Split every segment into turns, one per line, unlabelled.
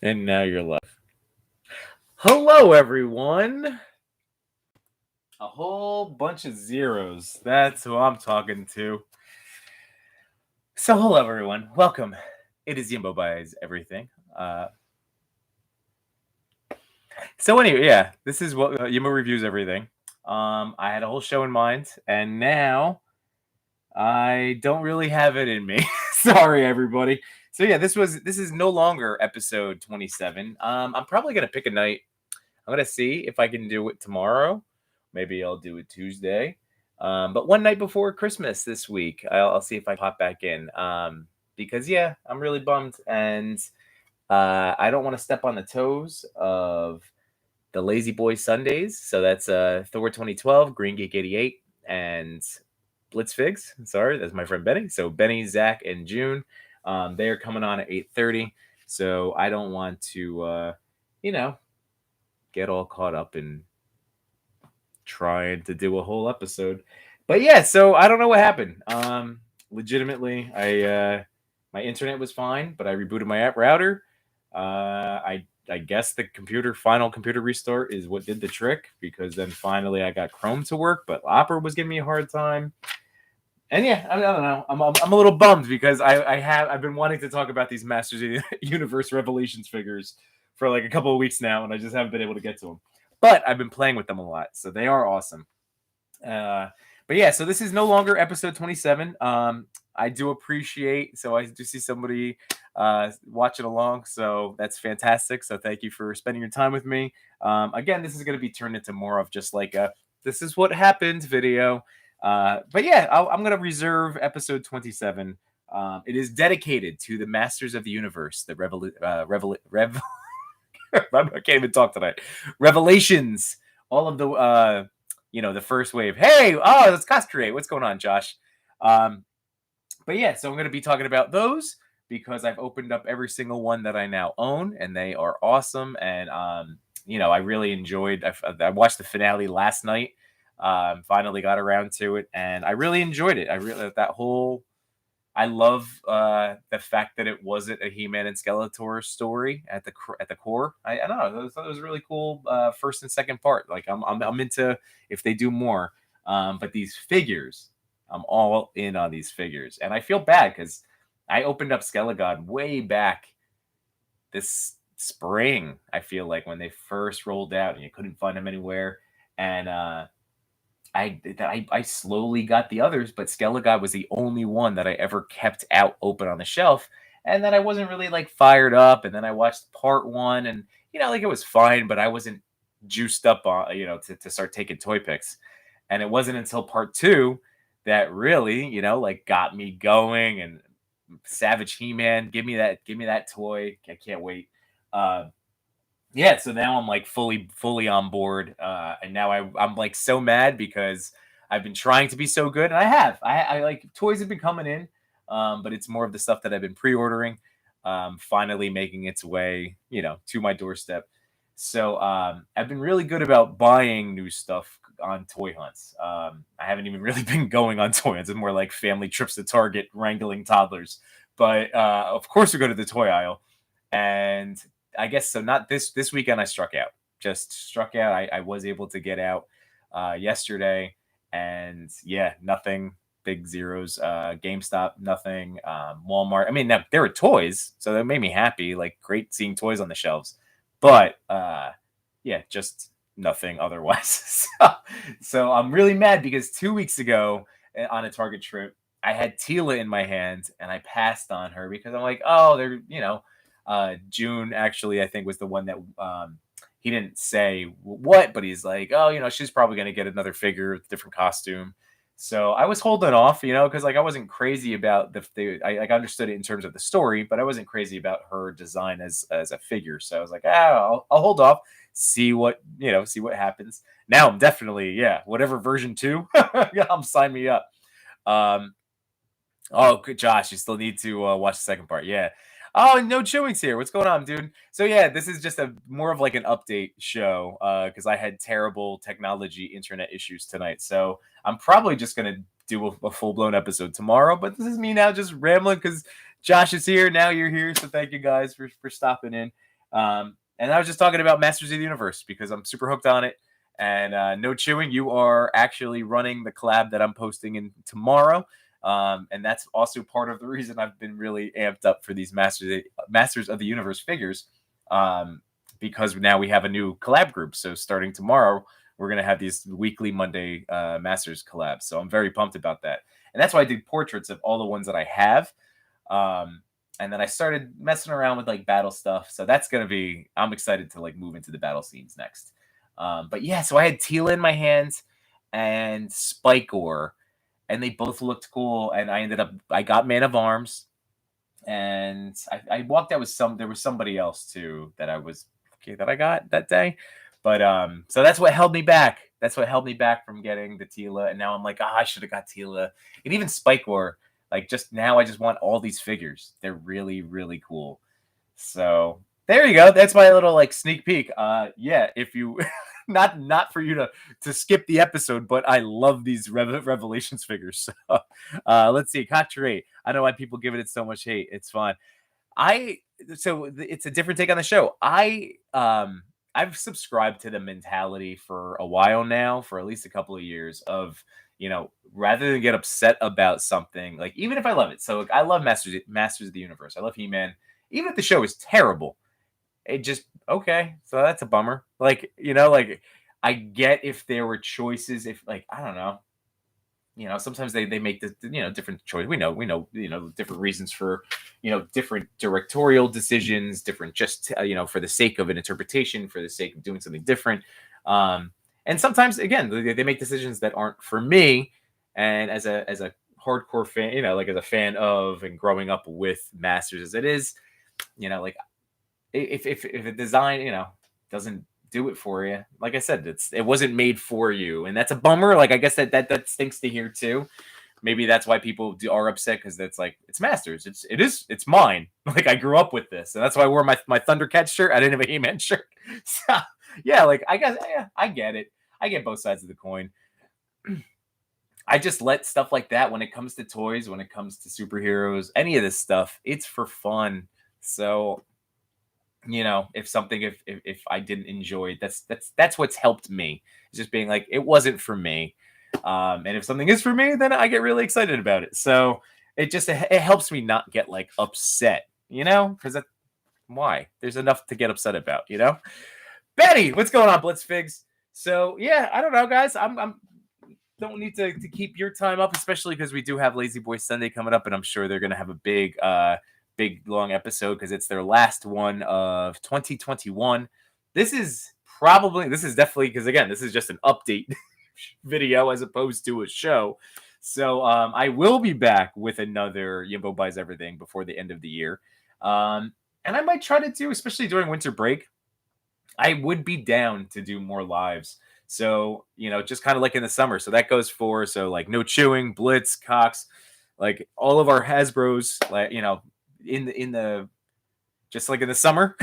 And now you're live. Hello, everyone. A whole bunch of zeros. That's who I'm talking to. So, hello, everyone. Welcome. It is Yimbo buys everything. So anyway, yeah, this is what Yimbo reviews everything. I had a whole show in mind, and now I don't really have it in me. Sorry, everybody. So yeah, this is no longer episode 27. I'm probably gonna pick a night. I'm gonna see if I can do it tomorrow. Maybe I'll do it Tuesday. But one night before Christmas this week, I'll see if I pop back in. Because yeah, I'm really bummed, and I don't want to step on the toes of the Lazy Boy Sundays. So that's Thor 2012, Green Geek 88, and Blitz Figs. Sorry, that's my friend Benny. So Benny, Zach, and June, they are coming on at 8:30. So I don't want to, you know, get all caught up in trying to do a whole episode. But yeah, so I don't know what happened. Legitimately, I my internet was fine, but I rebooted my app router. I guess the final computer restart is what did the trick, because then finally I got Chrome to work, but Opera was giving me a hard time. And yeah, I don't know. I'm a little bummed because I've been wanting to talk about these Masters of the Universe Revelations figures for like a couple of weeks now, and I just haven't been able to get to them. But I've been playing with them a lot, so they are awesome. Uh, but yeah, so this is no longer episode 27. I do appreciate, so I do see somebody watching along, so that's fantastic. So thank you for spending your time with me. Again, this is going to be turned into more of just like a this is what happened video. But yeah, I'm going to reserve episode 27. It is dedicated to the Masters of the Universe, the I can't even talk tonight. Revelations, all of the the first wave. Hey, oh, that's Coscreate. What's going on, Josh? Um, but yeah, so I'm going to be talking about those because I've opened up every single one that I now own, and they are awesome. And I really enjoyed. I watched the finale last night. Finally got around to it, and I really enjoyed it. I really that whole I love the fact that it wasn't a He-Man and Skeletor story at the core. I don't know. I thought it was a really cool first and second part. Like I'm into if they do more. But these figures, I'm all in on these figures, and I feel bad because I opened up Skelegod way back this spring. I feel like when they first rolled out, and you couldn't find them anywhere, and I slowly got the others, but Skelegod was the only one that I ever kept out open on the shelf. And then I wasn't really like fired up. And then I watched part one, and like it was fine, but I wasn't juiced up on to start taking toy picks. And it wasn't until part two that really like got me going. And Savage He-Man, give me that toy. I can't wait. Yeah, so now I'm like fully on board, and now I'm like so mad because I've been trying to be so good, and I like toys have been coming in, but it's more of the stuff that I've been pre-ordering, finally making its way to my doorstep. So I've been really good about buying new stuff on toy hunts. I haven't even really been going on toy hunts. It's more like family trips to Target, wrangling toddlers. But of course, we go to the toy aisle, and I guess so. Not this weekend. I struck out. Just struck out. I was able to get out yesterday, and yeah, nothing. Big zeros. GameStop, nothing. Walmart. I mean, now, there were toys, so that made me happy. Like great seeing toys on the shelves, but yeah, just nothing otherwise. So I'm really mad because 2 weeks ago on a Target trip, I had Tila in my hand and I passed on her because I'm like, oh, they're June actually I think was the one that he didn't say what, but he's like, oh, she's probably gonna get another figure, different costume. So I was holding off, because like I wasn't crazy about I like understood it in terms of the story, but I wasn't crazy about her design as a figure. So I was like, I'll hold off, see what happens. Now I'm definitely whatever version two, yeah, sign me up. Um, Oh, good, Josh. You still need to watch the second part. Yeah. Oh, no chewing's here. What's going on, dude? So yeah, this is just a more of like an update show because I had terrible technology internet issues tonight. So I'm probably just gonna do a full blown episode tomorrow. But this is me now just rambling because Josh is here. Now you're here, so thank you guys for stopping in. And I was just talking about Masters of the Universe because I'm super hooked on it. And no chewing, you are actually running the collab that I'm posting in tomorrow. And that's also part of the reason I've been really amped up for these Masters of the Universe figures. Because now we have a new collab group. So starting tomorrow, we're going to have these weekly Monday Masters collabs. So I'm very pumped about that. And that's why I did portraits of all the ones that I have. And then I started messing around with like battle stuff. So that's going to be, I'm excited to like move into the battle scenes next. But yeah, so I had Tila in my hands and Spikor, and they both looked cool. And I got Man of Arms, and I walked out with there was somebody else too that I got that day. But so that's what held me back. That's what held me back from getting the Tila. And now I'm like, I should have got Tila. And even Spikor, like just now I just want all these figures. They're really, really cool. So there you go. That's my little like sneak peek. Yeah, if you not for you to skip the episode, but I love these Revelations figures. So let's see. Contr8. I know why people give it so much hate. It's fun. It's a different take on the show. I've subscribed to the mentality for a while now, for at least a couple of years, of rather than get upset about something, like even if I love it. So like, I love Masters of the Universe. I love He-Man. Even if the show is terrible, it just okay. So that's a bummer. Like like I get if there were choices. If like I don't know. Sometimes they make the different choice. We know different reasons for different directorial decisions, different just for the sake of an interpretation, for the sake of doing something different. And sometimes again they make decisions that aren't for me. And as a hardcore fan, like as a fan of and growing up with Masters as it is, like if a design doesn't do it for you, like I said, it wasn't made for you, and that's a bummer. Like I guess that stinks to hear too. Maybe that's why people are upset, because that's like it's Masters, it's mine. Like I grew up with this, and that's why I wore my Thundercat shirt. I didn't have a He-Man shirt. So yeah, like I guess I get it. I get both sides of the coin. I just let stuff like that, when it comes to toys, when it comes to superheroes, any of this stuff, it's for fun. So if I didn't enjoy it, that's what's helped me. It's just being like, it wasn't for me. And if something is for me, then I get really excited about it. So it helps me not get like upset, because why? There's enough to get upset about, Betty, what's going on, Blitzfigs? So yeah, I don't know, guys. I'm don't need to keep your time up, especially because we do have Lazy Boy Sunday coming up, and I'm sure they're gonna have a big long episode because it's their last one of 2021. This is definitely, because again, this is just an update video as opposed to a show. So I will be back with another Yimbo Buys Everything before the end of the year. And I might try to do, especially during winter break, I would be down to do more lives. So, just kind of like in the summer. So that goes for, like No Chewing, Blitz, Cox, like all of our Hasbros, like, in the just like in the summer,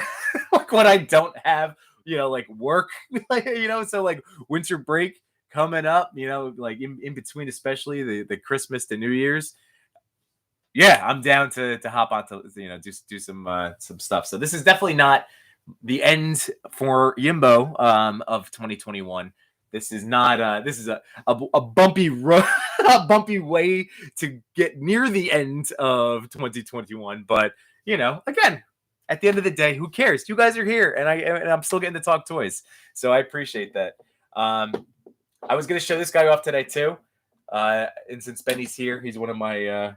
like when I don't have, like work, like, so like winter break coming up, like in between, especially the Christmas to New Year's. Yeah, I'm down to hop on to, do some stuff. So this is definitely not the end for Yimbo of 2021. This is not this is a bumpy road, a bumpy way to get near the end of 2021. But again, at the end of the day, who cares? You guys are here, and I'm still getting to talk toys, so I appreciate that. I was gonna show this guy off today too, and since Benny's here, he's one of my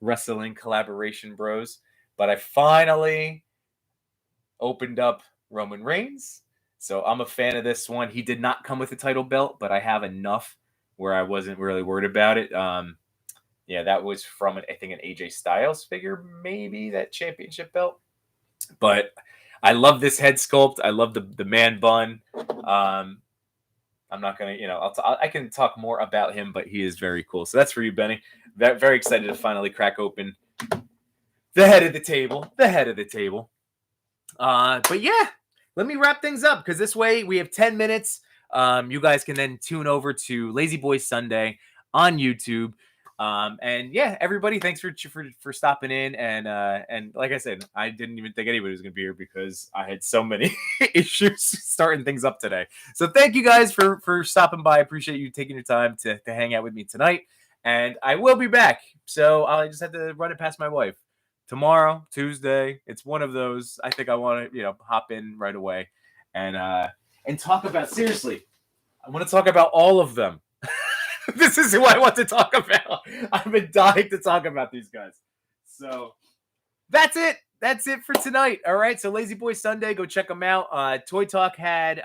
wrestling collaboration bros. But I finally opened up Roman Reigns. So I'm a fan of this one. He did not come with a title belt, but I have enough where I wasn't really worried about it. Yeah, that was from, I think, an AJ Styles figure, maybe, that championship belt. But I love this head sculpt. I love the man bun. I'm not going to, I can talk more about him, but he is very cool. So that's for you, Benny. Very excited to finally crack open the head of the table. But yeah, let me wrap things up, because this way we have 10 minutes. You guys can then tune over to Lazy Boy Sunday on YouTube. And yeah, everybody, thanks for stopping in. And like I said, I didn't even think anybody was gonna be here because I had so many issues starting things up today. So thank you guys for stopping by. I appreciate you taking your time to hang out with me tonight. And I will be back. So I just had to run it past my wife. Tomorrow, Tuesday, it's one of those. I think I want to, hop in right away and talk about, seriously, I want to talk about all of them. This is who I want to talk about. I've been dying to talk about these guys. So that's it. That's it for tonight. All right. So Lazy Boy Sunday, go check them out. Toy Talk had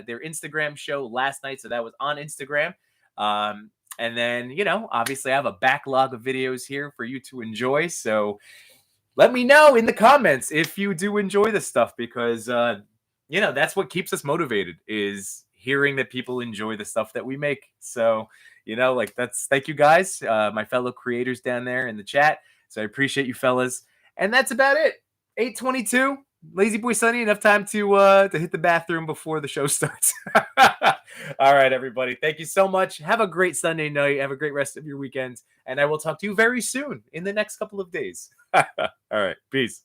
their Instagram show last night. So that was on Instagram. And then, obviously I have a backlog of videos here for you to enjoy. So let me know in the comments if you do enjoy this stuff, because, that's what keeps us motivated, is hearing that people enjoy the stuff that we make. So, thank you guys, my fellow creators down there in the chat. So I appreciate you fellas. And that's about it. 8:22, Lazy Boy Sunny, enough time to hit the bathroom before the show starts. All right, everybody. Thank you so much. Have a great Sunday night. Have a great rest of your weekend. And I will talk to you very soon in the next couple of days. All right. Peace.